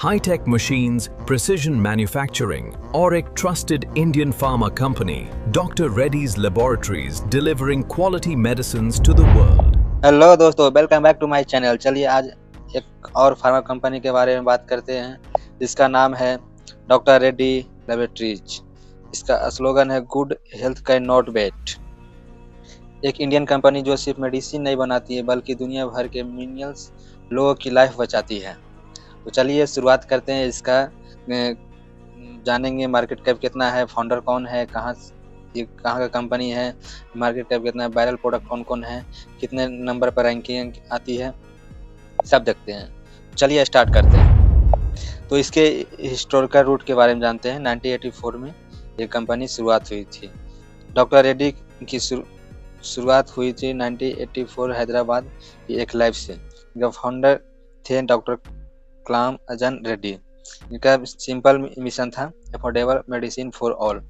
High-tech machines, precision manufacturing, और एक trusted Indian pharma company, Dr. Reddy's Laboratories, delivering quality medicines to the world. Hello दोस्तों, welcome back to my channel. चलिए आज एक और pharma company के बारे में बात करते हैं जिसका नाम है डॉक्टर रेड्डी लेबोरेटरीज। इसका स्लोगन है good health can not wait. एक इंडियन कंपनी जो सिर्फ मेडिसिन नहीं बनाती है बल्कि दुनिया भर के मिलियंस लोगों की लाइफ बचाती है। तो चलिए शुरुआत करते हैं इसका। जानेंगे मार्केट कैप कितना है, फाउंडर कौन है, ये कहाँ का कंपनी है, मार्केट कैप कितना है, वायरल प्रोडक्ट कौन कौन है, कितने नंबर पर रैंकिंग आती है, सब देखते हैं। चलिए स्टार्ट करते हैं। तो इसके हिस्टोरिकल रूट के बारे में जानते हैं। 1984 में ये कंपनी शुरुआत हुई थी। डॉक्टर रेड्डी की शुरुआत हुई थी 1984 हैदराबाद की एक लैब से। इनका फाउंडर थे डॉक्टर कलाम अजन रेड्डी। इनका सिंपल मिशन था अफोर्डेबल मेडिसिन फॉर ऑल।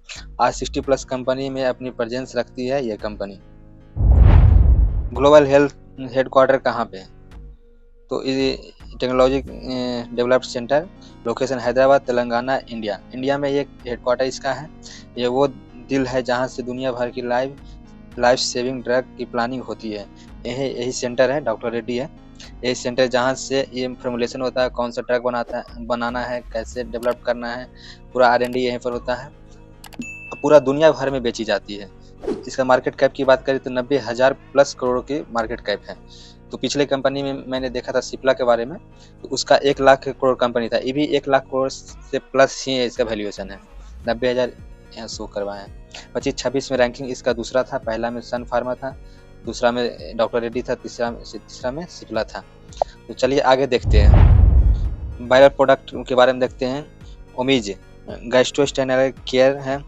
आज 60 प्लस कंपनी में अपनी प्रेजेंस रखती है यह कंपनी। ग्लोबल हेल्थ हेडक्वार्टर कहाँ पे है? तो technology developed centre, location Hyderabad Telangana India. India में ये हेडक्वार्टर इसका है। ये वो दिल है जहाँ से दुनिया भर की लाइफ सेविंग ड्रग की प्लानिंग होती है। यही सेंटर है, डॉक्टर रेड्डी है। यही सेंटर जहाँ से ये फॉर्मुलेशन होता है, कौन सा ड्रग बनाना है, कैसे डेवलप करना है, पूरा R&D यहीं पर होता है। पूरा दुनिया भर में बेची जाती है। इसका मार्केट कैप की बात करें तो 90,000 प्लस करोड़ की मार्केट कैप है। तो पिछले कंपनी में मैंने देखा था सिप्ला के बारे में, तो उसका 1 लाख करोड़ कंपनी था। ये भी 1 लाख करोड़ से प्लस ही इसका वैल्यूएशन है। 90,000 यहाँ शो करवाए हैं। 25-26 में रैंकिंग इसका दूसरा था। पहला में सन फार्मा था, दूसरा में डॉक्टर रेड्डी था, तीसरा में सिप्ला था। तो चलिए आगे देखते हैं। वायरल प्रोडक्ट के बारे में देखते हैं। ओमीज गैस्ट्रोस्टेनल केयर है।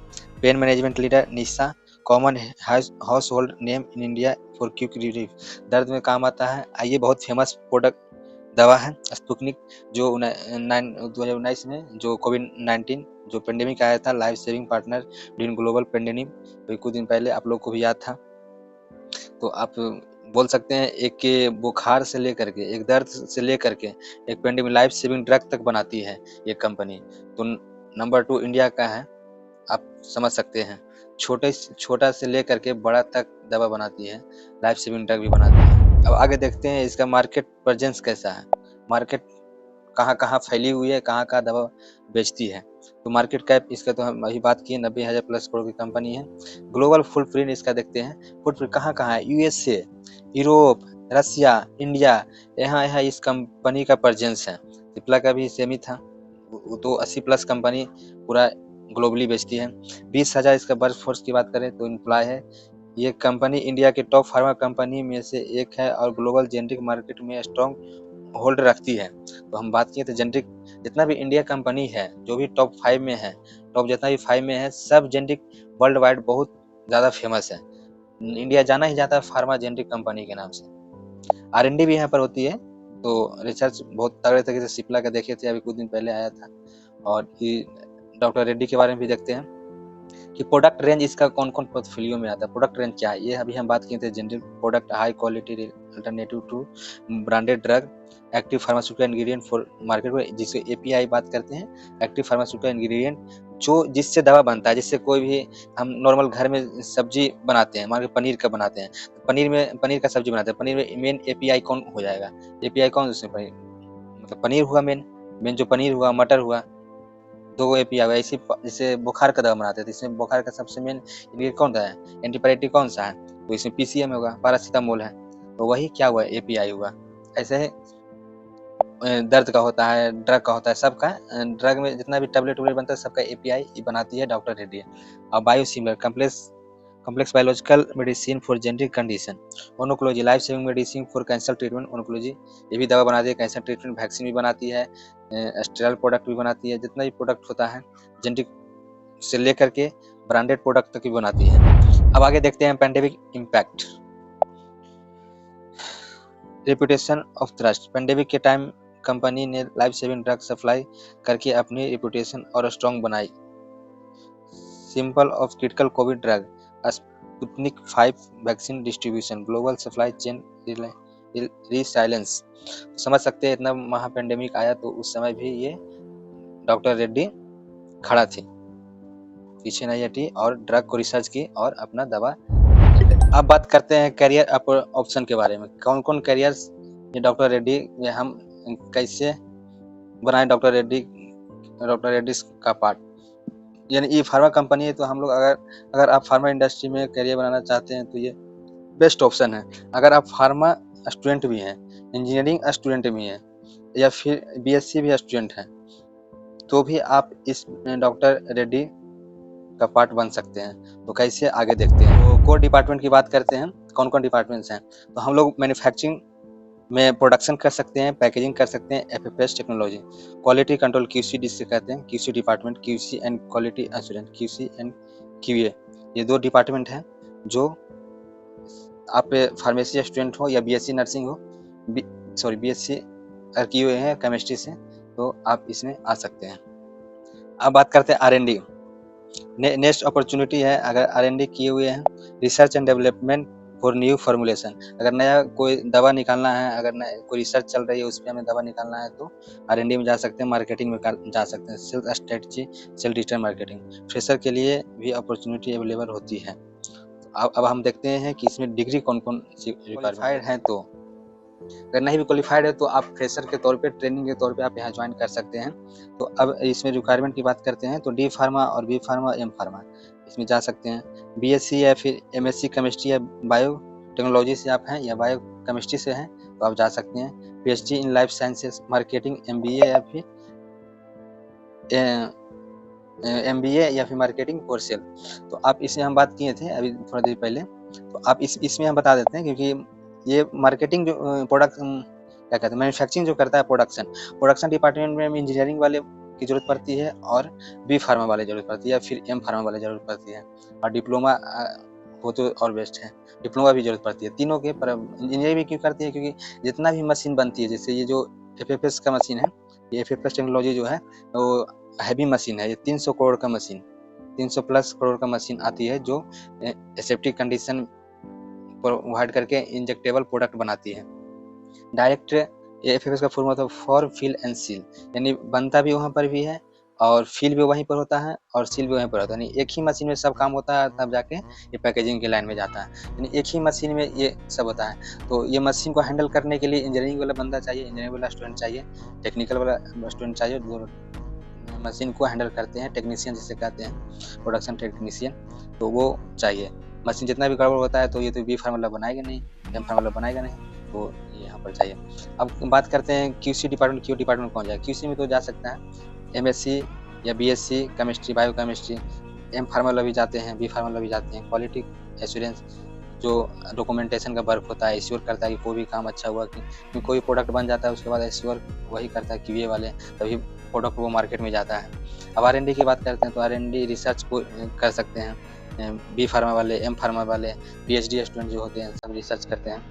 Pain management leader Nisha, common house hold name in India for quick relief, दर्द में काम आता है। ये बहुत फेमस प्रोडक्ट दवा है। स्पुतनिक जो 2019 में जो कोविड-19 जो पेंडेमिक आया था, life saving partner during global pandemic, तो कुछ दिन पहले आप लोग को भी याद था। तो आप बोल सकते हैं एक के बुखार से लेकर के, एक दर्द से लेकर के, एक पेंडेमिक लाइफ सेविंग ड्रग तक बनाती है ये कंपनी। तो नंबर 2 इंडिया का है, आप समझ सकते हैं। छोटा से लेकर के बड़ा तक दवा बनाती है, लाइफ सेविंग ड्रग भी बनाती है। अब आगे देखते हैं इसका मार्केट प्रेजेंस कैसा है, मार्केट कहाँ कहाँ फैली हुई है, कहाँ कहाँ दवा बेचती है। तो मार्केट कैप इसका तो हम अभी बात किए, 90,000 प्लस करोड़ की कंपनी है। ग्लोबल फुटप्रिंट इसका देखते हैं। फुटप्रिंट कहाँ कहाँ है, USA, यूरोप, रसिया, इंडिया, यहाँ इस कंपनी का प्रेजेंस है। सिप्ला का भी सेम ही था। वो तो 80 प्लस कंपनी पूरा ग्लोबली बेचती है। 20,000 इसका वर्क फोर्स की बात करें तो एम्प्लॉय है। ये कंपनी इंडिया के टॉप फार्मा कंपनी में से एक है और ग्लोबल जेनेरिक मार्केट में स्ट्रॉन्ग होल्ड रखती है। तो हम बात किए थे जेनेरिक, जितना भी इंडिया कंपनी है जो भी टॉप 5 में है, टॉप जितना भी 5 में है, सब जेनेरिक वर्ल्ड वाइड बहुत ज़्यादा फेमस है। इंडिया जाना ही जाता है फार्मा जेनेरिक कंपनी के नाम से। R&D भी यहाँ पर होती है। तो रिसर्च बहुत तगड़े तरीके से सिप्ला का देखे थे, अभी कुछ दिन पहले आया था। और ये डॉक्टर रेड्डी के बारे में भी देखते हैं कि प्रोडक्ट रेंज इसका कौन कौन पोर्टफोलियो में आता है। प्रोडक्ट रेंज क्या है, ये अभी हम बात किए थे। General product, high quality alternative to branded drug, active pharmaceutical ingredient for market में, जिसे API बात करते हैं। एक्टिव फार्मास्यूटिकल इंग्रेडिएंट जो जिससे दवा बनता है, जिससे कोई भी हम नॉर्मल घर में सब्जी बनाते हैं, मान लो पनीर का बनाते हैं, पनीर का सब्जी बनाते हैं, पनीर में मेन API कौन हो जाएगा, API कौन, उसमें मतलब पनीर हुआ, मेन जो पनीर हुआ, मटर हुआ, 2 API हुआ। इसी जैसे बुखार का दवा बनाते हैं तो इसमें बुखार का सबसे मेन इंग्रेडिएंट कौन सा है, एंटीपायरेटिक कौन सा है, तो इसमें PCM होगा, पैरासीटामोल है। तो वही क्या हुआ, API हुआ। ऐसे ही दर्द का होता है, ड्रग का होता है, सबका ड्रग में जितना भी टेबलेट बनता है सबका API बनाती है डॉक्टर रेड्डी। और biosimilar complex biological medicine for generic condition, oncology life saving medicine for cancer treatment, oncology ये भी दवा बनाती है, कैंसर ट्रीटमेंट, वैक्सीन भी बनाती है, स्टेरल प्रोडक्ट भी बनाती है। जितना भी प्रोडक्ट होता है जेनेरिक से लेकर के ब्रांडेड प्रोडक्ट तक भी बनाती है। अब आगे देखते हैं pandemic impact, reputation of trust. Pandemic के टाइम कंपनी ने लाइफ सेविंग ड्रग सप्लाई करके अपनी रेपुटेशन और स्ट्रॉन्ग बनाई। Simple of critical Covid drug, Sputnik 5 vaccine distribution, global supply chain resilience. समझ सकते हैं इतना महा पेंडेमिक आया तो उस समय भी ये डॉक्टर रेड्डी खड़ा थी, पीछे नहीं हटी और ड्रग को रिसर्च की और अपना दवा। अब बात करते हैं करियर ऑप्शन के बारे में। कौन कौन करियर्स ये डॉक्टर रेड्डी में हम कैसे बनाए डॉक्टर रेड्डी का पार्ट। यानी ये फार्मा कंपनी है तो हम लोग अगर आप फार्मा इंडस्ट्री में करियर बनाना चाहते हैं तो ये बेस्ट ऑप्शन है। अगर आप फार्मा स्टूडेंट भी हैं, इंजीनियरिंग स्टूडेंट भी हैं या फिर बीएससी भी स्टूडेंट हैं तो भी आप इस डॉक्टर रेड्डी का पार्ट बन सकते हैं। तो कैसे आगे देखते हैं। तो कोर डिपार्टमेंट की बात करते हैं, कौन कौन डिपार्टमेंट्स हैं। तो हम लोग मैन्युफैक्चरिंग में प्रोडक्शन कर सकते हैं, पैकेजिंग कर सकते हैं, FFS technology, quality control QC जिसे कहते हैं, QC department, QC and quality assurance, QC and QA, ये 2 डिपार्टमेंट हैं जो आप फार्मेसी स्टूडेंट हो या बीएससी नर्सिंग हो, बीएससी अगर किए हुए हैं केमिस्ट्री से तो आप इसमें आ सकते हैं। अब बात करते हैं आर&डी। नेक्स्ट अपॉर्चुनिटी है अगर आर&डी किए हुए हैं, research and development for new formulation. अगर नया कोई दवा निकालना है, अगर कोई रिसर्च चल रही है उस पर हमें दवा निकालना है तो आर&डी में जा सकते हैं, मार्केटिंग में जा सकते हैं, sales strategy, sale digital marketing. Fresher के लिए भी अपॉर्चुनिटी अवेलेबल होती है। अब हम देखते हैं कि इसमें डिग्री कौन कौन सी क्वालिफाइड हैं। तो अगर नहीं भी क्वालिफाइड है तो आप फ्रेशर के तौर पे, ट्रेनिंग के तौर पे आप यहाँ ज्वाइन कर सकते हैं। तो अब इसमें रिक्वायरमेंट की बात करते हैं तो डी फार्मा और बी फार्मा, एम फार्मा इसमें जा सकते हैं। बीएससी या फिर एमएससी केमिस्ट्री या बायो टेक्नोलॉजी से आप हैं या बायो केमिस्ट्री से हैं तो आप जा सकते हैं। PhD in life sciences marketing, MBA या फिर मार्केटिंग और सेल। तो आप इसमें हम बात किए थे अभी थोड़ी देर पहले, तो आप इसमें हम बता देते हैं क्योंकि ये मार्केटिंग जो प्रोडक्ट क्या कहते हैं, मैन्युफैक्चरिंग जो करता है प्रोडक्शन डिपार्टमेंट में इंजीनियरिंग वाले की जरूरत पड़ती है और बी फार्मा वाले जरूरत पड़ती है या फिर एम फार्मा वाले जरूरत पड़ती है और डिप्लोमा हो तो और बेस्ट है, डिप्लोमा भी जरूरत पड़ती है तीनों के। पर इंजीनियरिंग भी क्यों करती है, क्योंकि जितना भी मशीन बनती है, जैसे ये जो एफएफएस का मशीन है, ये एफएफएस टेक्नोलॉजी जो है वो हैवी मशीन है। ये 300 करोड़ का मशीन, 300 प्लस करोड़ का मशीन आती है जो एसेप्टिक कंडीशन प्रोवाइड करके इंजेक्टेबल प्रोडक्ट बनाती है। डायरेक्ट एफएफएस का फुल मतलब फॉर फिल एंड सील, यानी बनता भी वहाँ पर भी है और फिल भी वहीं पर होता है और सील भी वहीं पर होता है। यानी एक ही मशीन में सब काम होता है, तब जाके ये पैकेजिंग के लाइन में जाता है। यानी एक ही मशीन में ये सब होता है। तो ये मशीन को हैंडल करने के लिए इंजीनियरिंग वाला बंदा चाहिए, इंजीनियरिंग वाला स्टूडेंट चाहिए, टेक्निकल वाला स्टूडेंट चाहिए, जो मशीन को हैंडल करते हैं, टेक्नीशियन जिसे कहते हैं, प्रोडक्शन टेक्नीशियन, तो वो चाहिए। मशीन जितना भी गड़बड़ होता है तो ये तो बी फार्मूला बनाएगा नहीं, एम फार्मूला बनाएगा नहीं, तो यहाँ पर चाहिए। अब बात करते हैं क्यूसी डिपार्टमेंट, क्यू डिपार्टमेंट कौन जाए। क्यूसी में तो जा सकता है एमएससी या BSc chemistry, bio chemistry, M formula भी जाते हैं, बी फार्मूला भी जाते हैं। क्वालिटी एश्योरेंस जो डॉक्यूमेंटेशन का वर्क होता है, एश्योर करता है कि कोई भी काम अच्छा हुआ, कि कोई प्रोडक्ट बन जाता है उसके बाद एश्योर वही करता है क्यूए वाले, तभी प्रोडक्ट वो मार्केट में जाता है। अब आर&डी की बात करते हैं तो आर&डी रिसर्च को कर सकते हैं, बी फार्मा वाले, एम फार्मा वाले, पीएचडी स्टूडेंट जो होते हैं सब रिसर्च करते हैं।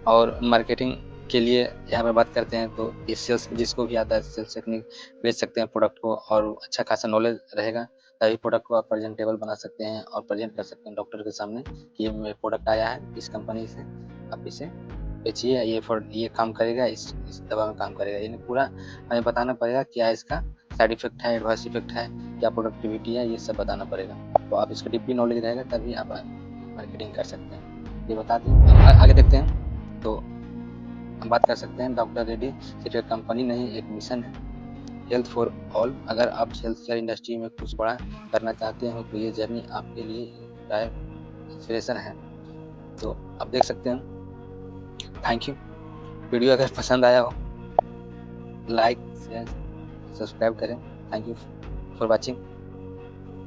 और मार्केटिंग के लिए यहाँ पर बात करते हैं तो ये सेल्स जिसको भी आता है, सेल्स टेक्निक बेच सकते हैं प्रोडक्ट को, और अच्छा खासा नॉलेज रहेगा तभी प्रोडक्ट को आप प्रेजेंटेबल बना सकते हैं और प्रेजेंट कर सकते हैं डॉक्टर के सामने कि ये मेरा प्रोडक्ट आया है इस कंपनी से, आप इसे बेचिए, ये काम करेगा, इस दवा में काम करेगा। यानी पूरा हमें बताना पड़ेगा क्या इसका साइड इफेक्ट है, एडवर्स इफेक्ट है, क्या प्रोडक्टिविटी है, ये सब बताना पड़ेगा। तो आप इसका डीपली नॉलेज रहेगा तभी आप मार्केटिंग कर सकते हैं। ये बता दें, आगे देखते हैं। तो हम बात कर सकते हैं डॉक्टर रेड्डी सिर्फ एक कंपनी नहीं, एक मिशन है, हेल्थ फॉर ऑल। अगर आप हेल्थ केयर इंडस्ट्री में कुछ बड़ा करना चाहते हो तो ये जर्नी आपके लिए इंस्पिरेशन है। तो आप देख सकते हैं। Thank you. वीडियो अगर पसंद आया हो लाइक शेयर सब्सक्राइब करें। Thank you for watching.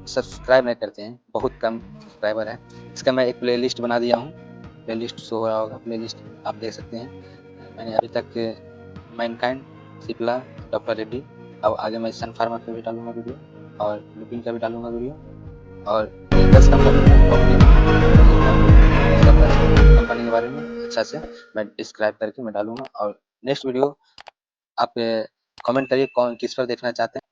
Subscribe नहीं करते हैं, बहुत कम सब्सक्राइबर है। इसका मैं एक प्लेलिस्ट बना दिया हूँ, प्लेलिस्ट शो हो रहा होगा, प्लेलिस्ट आप देख सकते हैं। मैंने अभी तक मैनकाइंड, सिप्ला, डॉक्टर रेड्डी, अब आगे मैं सन फार्मा का भी डालूंगा वीडियो और लुपिन का भी डालूंगा वीडियो, और 10 कंपनी के बारे में अच्छा से मैं डिस्क्राइब करके मैं डालूंगा। और नेक्स्ट वीडियो आप कमेंट करिए कौन किस पर देखना चाहते हैं।